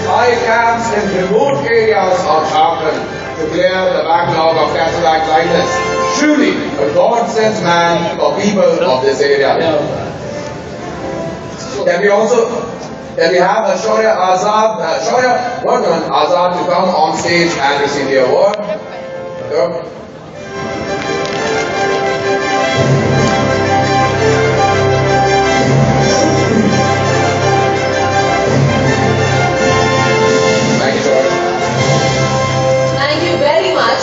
5 camps in remote areas of Jharkhand to clear the backlog of cataract blindness. Truly a God-sent man for people of this area. Then we have Shaurya Azad, Shaurya Vardhan Azad to come on stage and receive the award. Thank you, Shaurya. Thank you very much.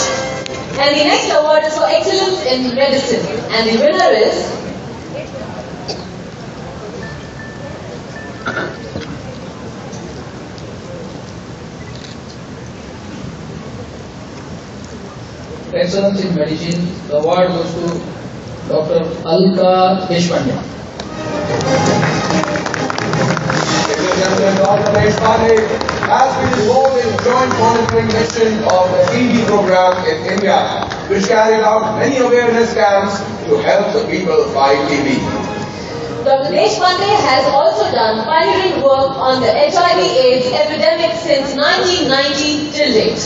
And the next award is for excellence in medicine. And the winner is Excellence in Medicine. The award goes to Dr. Alka Deshpande. Dr. Deshpande has been involved in joint monitoring mission of the TB program in India, which carried out many awareness camps to help the people fight TB. Dr. Deshpande has also done pioneering work on the HIV/AIDS epidemic since 1990 till date.